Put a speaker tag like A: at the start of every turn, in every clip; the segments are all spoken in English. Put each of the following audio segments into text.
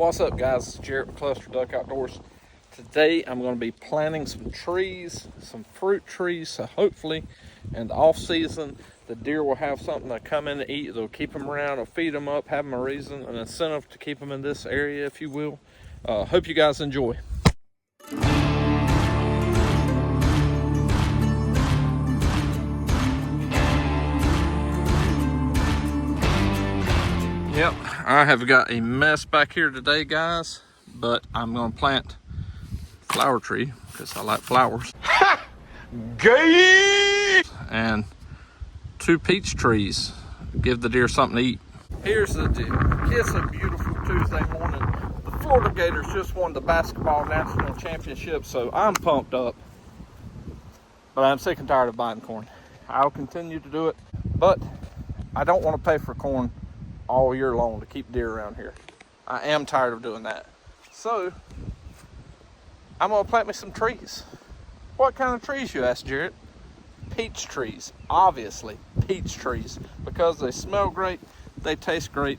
A: What's up, guys? It's Jarrett with Cluster Duck Outdoors. Today I'm going to be planting some trees, some fruit trees, so hopefully in the off season the deer will have something to come in to eat. They'll keep them around, they'll feed them up, have them a reason, an incentive to keep them in this area, if you will. Hope you guys enjoy. Yep, I have got a mess back here today, guys, but I'm going to plant a flower tree because I like flowers. Gay! And 2 peach trees. Give the deer something to eat. Here's the deal. It's a beautiful Tuesday morning. The Florida Gators just won the basketball national championship, so I'm pumped up. But I'm sick and tired of buying corn. I'll continue to do it, but I don't want to pay for corn all year long to keep deer around here. I am tired of doing that. So I'm gonna plant me some trees. What kind of trees, you ask, Jarrett? Peach trees, obviously peach trees, because they smell great, they taste great.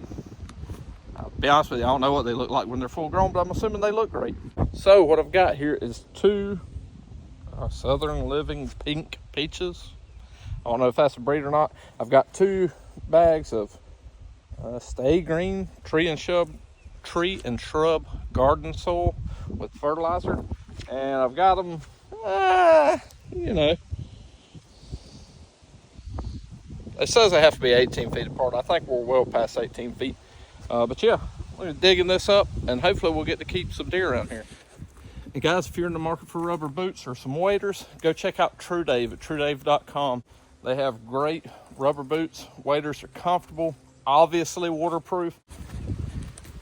A: I'll be honest with you, I don't know what they look like when they're full grown, but I'm assuming they look great. So what I've got here is 2 Southern Living pink peaches. I don't know if that's a breed or not. I've got 2 bags of Stay Green tree and shrub garden soil with fertilizer, and I've got them you know, it says they have to be 18 feet apart. I think we're well past 18 feet, but yeah, we're digging this up and hopefully we'll get to keep some deer around here. And guys, if you're in the market for rubber boots or some waders, go check out True Dave at truedave.com. They have great rubber boots. Waders are comfortable, obviously waterproof,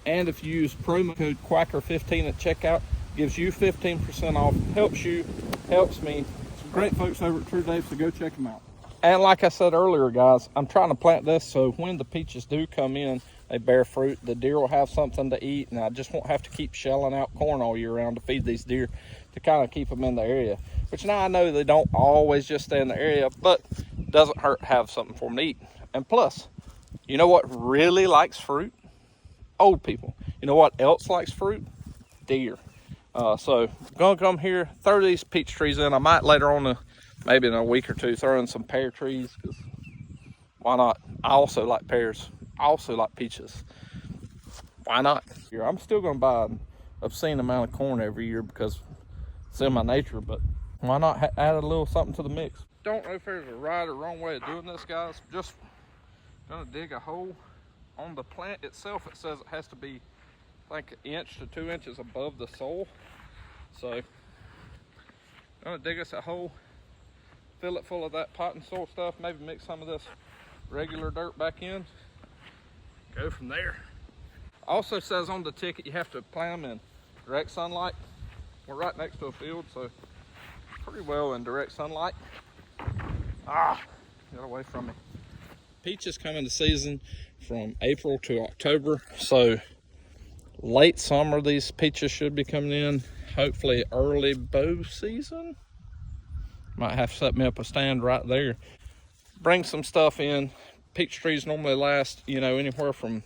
A: and if you use promo code Quacker15 at checkout, gives you 15% off. Helps you, helps me. Some great folks over at True Dave, so go check them out. And like I said earlier, guys, I'm trying to plant this so when the peaches do come in, they bear fruit, the deer will have something to eat, and I just won't have to keep shelling out corn all year round to feed these deer, to kind of keep them in the area. Which now I know they don't always just stay in the area, but it doesn't hurt to have something for them to eat. And plus, you know what really likes fruit? Old people. You know what else likes fruit? Deer. So I'm gonna come here, throw these peach trees in. I might later on, maybe in a week or 2, throw in some pear trees, because why not? I also like pears. I also like peaches. Why not? I'm still gonna buy an obscene amount of corn every year because it's in my nature, but why not add a little something to the mix? Don't know if there's a right or wrong way of doing this, guys. Just gonna dig a hole. On the plant itself, it says it has to be, I think, 1 inch to 2 inches above the soil. So I'm gonna dig us a hole, fill it full of that potting soil stuff, maybe mix some of this regular dirt back in, go from there. Also says on the ticket you have to plant them in direct sunlight. We're right next to a field, so pretty well in direct sunlight. Get away from me. Peaches come into season from April to October, so late summer these peaches should be coming in. Hopefully early bow season. Might have to set me up a stand right there. Bring some stuff in. Peach trees normally last, you know, anywhere from,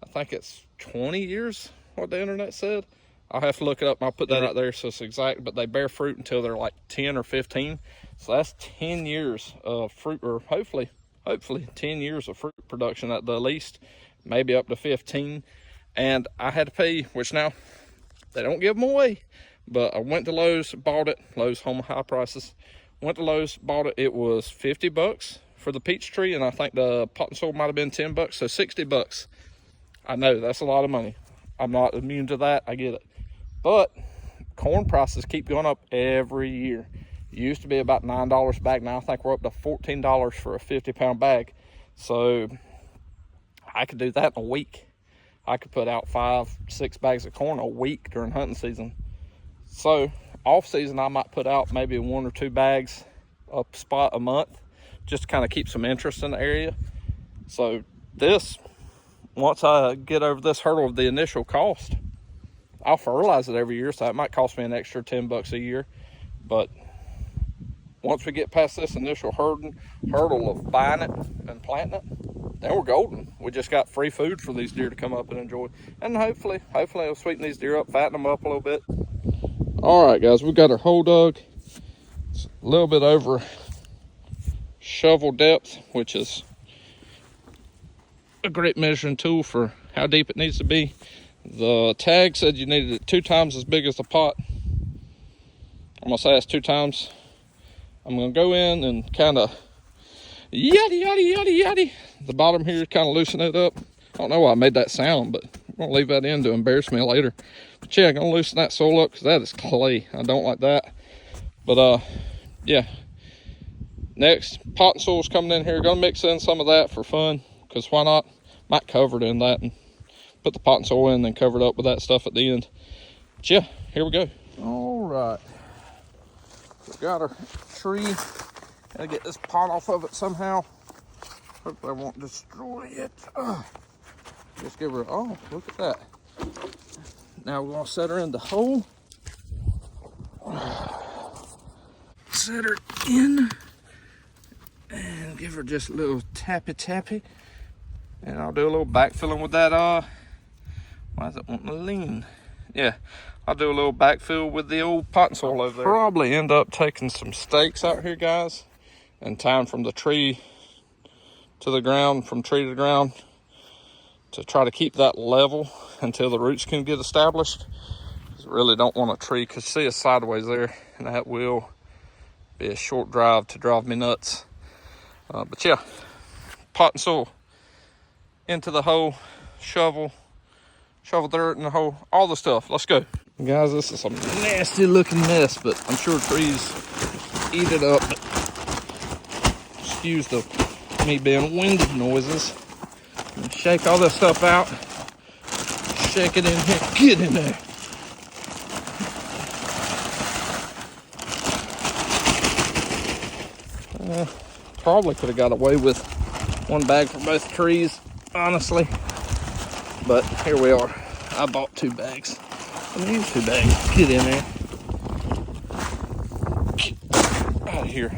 A: I think it's 20 years, what the internet said. I'll have to look it up and I'll put that right there so it's exact, but they bear fruit until they're like 10 or 15. So that's 10 years of fruit, or hopefully 10 years of fruit production at the least, maybe up to 15. And I had to pay, which now they don't give them away, but I went to Lowe's, bought it. Lowe's, home of high prices. Went to Lowe's, bought it. It was $50 for the peach tree, and I think the pot and soil might have been $10, so $60. I know that's a lot of money. I'm not immune to that, I get it. But corn prices keep going up every year. It used to be about $9 a bag. Now I think we're up to $14 for a 50-pound bag. So I could do that in a week. I could put out 5-6 bags of corn a week during hunting season. So off season, I might put out maybe 1 or 2 bags a spot a month, just to kind of keep some interest in the area. So this, once I get over this hurdle of the initial cost, I'll fertilize it every year, so it might cost me an extra $10 a year. But once we get past this initial hurdle of buying it and planting it, then we're golden. We just got free food for these deer to come up and enjoy. And hopefully it'll sweeten these deer up, fatten them up a little bit. All right, guys, we got our hole dug. It's a little bit over shovel depth, which is a great measuring tool for how deep it needs to be. The tag said you needed it 2 times as big as the pot. I'm gonna say that's 2 times. I'm gonna go in and kind of yaddy. The bottom here, kind of loosen it up. I don't know why I made that sound, but I'm gonna leave that in to embarrass me later. But yeah, I'm gonna loosen that soil up because that is clay. I don't like that. But yeah. Next, potting soil's coming in here. Gonna mix in some of that for fun, because why not? Might cover it in that and put the potting soil in and then cover it up with that stuff at the end. But yeah, here we go. All right. We got our tree. Gotta get this pot off of it somehow. Hopefully I won't destroy it. Just give her, oh, look at that. Now we're gonna set her in the hole. Set her in and give her just a little tappy. And I'll do a little backfilling with that, why is it wanting to lean? Yeah, I'll do a little backfill with the old potting soil over there. Probably end up taking some stakes out here, guys, and tying from the tree to the ground, from tree to the ground, to try to keep that level until the roots can get established. Because I really don't want a tree, because see us sideways there, and that will be a short drive to drive me nuts. But yeah, potting soil into the hole, shovel dirt in the hole, all the stuff. Let's go. Guys, this is a nasty looking mess, but I'm sure trees eat it up. Excuse me being winded noises. Shake all this stuff out. Shake it in here. Get in there. Probably could have got away with 1 bag for both trees, honestly. But here we are. I bought 2 bags. I need 2 bags. Get in there. Get out of here.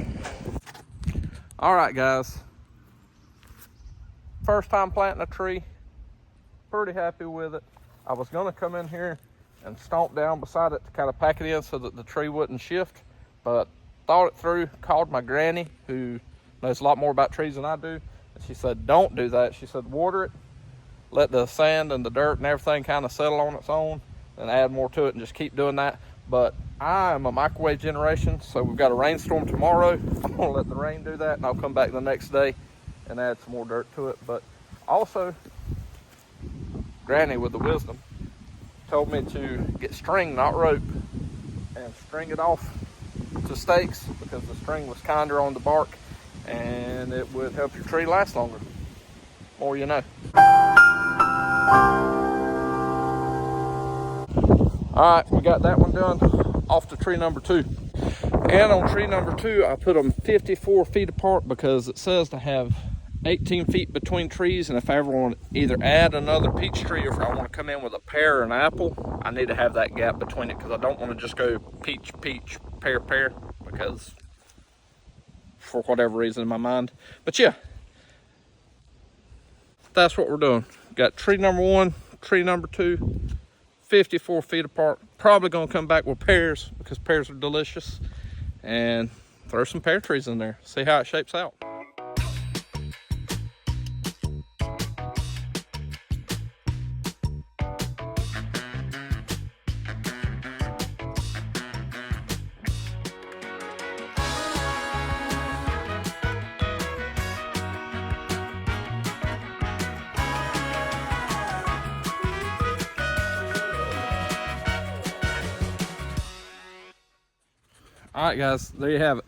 A: All right, guys. First time planting a tree. Pretty happy with it. I was gonna come in here and stomp down beside it to kind of pack it in so that the tree wouldn't shift, but thought it through, called my granny, who knows a lot more about trees than I do, and she said, don't do that. She said, water it, let the sand and the dirt and everything kind of settle on its own, and add more to it, and just keep doing that. But I am a microwave generation, so we've got a rainstorm tomorrow. I'm gonna let the rain do that, and I'll come back the next day and add some more dirt to it. But also, Granny with the wisdom told me to get string, not rope, and string it off to stakes, because the string was kinder on the bark and it would help your tree last longer. More you know. All right, we got that one done. Off to tree number 2. And on tree number 2, I put them 54 feet apart because it says to have 18 feet between trees, and if I ever want to either add another peach tree or if I want to come in with a pear or an apple, I need to have that gap between it, because I don't want to just go peach, pear, because for whatever reason in my mind. But yeah, that's what we're doing. Got tree number 1, tree number 2, 54 feet apart. Probably gonna come back with pears because pears are delicious, and throw some pear trees in there, see how it shapes out. All right, guys, there you have it.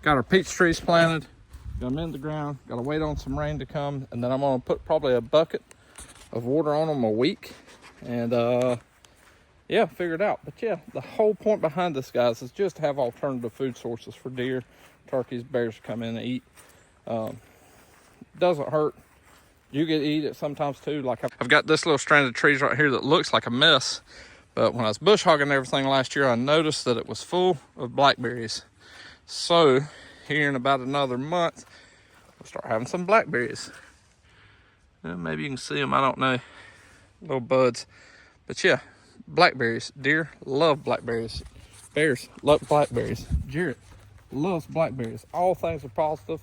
A: Got our peach trees planted, got them in the ground, got to wait on some rain to come, and then I'm gonna put probably a bucket of water on them a week, and yeah, figure it out. But yeah, the whole point behind this, guys, is just to have alternative food sources for deer, turkeys, bears to come in and eat. Doesn't hurt. You get to eat it sometimes too. Like I've got this little strand of trees right here that looks like a mess, but when I was bush hogging everything last year, I noticed that it was full of blackberries. So here in about another month, we'll start having some blackberries. Maybe you can see them, I don't know. Little buds. But yeah, blackberries. Deer love blackberries. Bears love blackberries. Jarrett loves blackberries. All things are positive.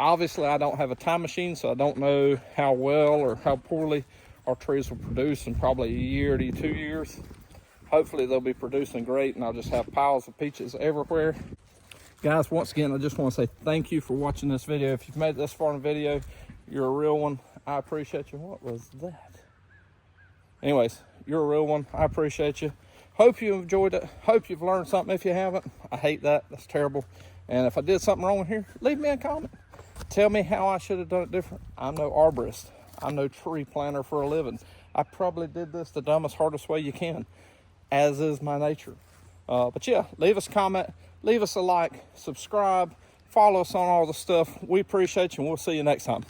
A: Obviously, I don't have a time machine, so I don't know how well or how poorly our trees will produce in probably a year to 2 years. Hopefully, they'll be producing great, and I'll just have piles of peaches everywhere. Guys, once again, I just want to say thank you for watching this video. If you've made it this far in the video, you're a real one. I appreciate you. What was that? Anyways, you're a real one. I appreciate you. Hope you enjoyed it. Hope you've learned something. If you haven't, I hate that. That's terrible. And if I did something wrong here, leave me a comment. Tell me how I should have done it different. I'm no arborist. I'm no tree planter for a living. I probably did this the dumbest, hardest way you can, as is my nature. But yeah, leave us a comment, leave us a like, subscribe, follow us on all the stuff. We appreciate you, and we'll see you next time.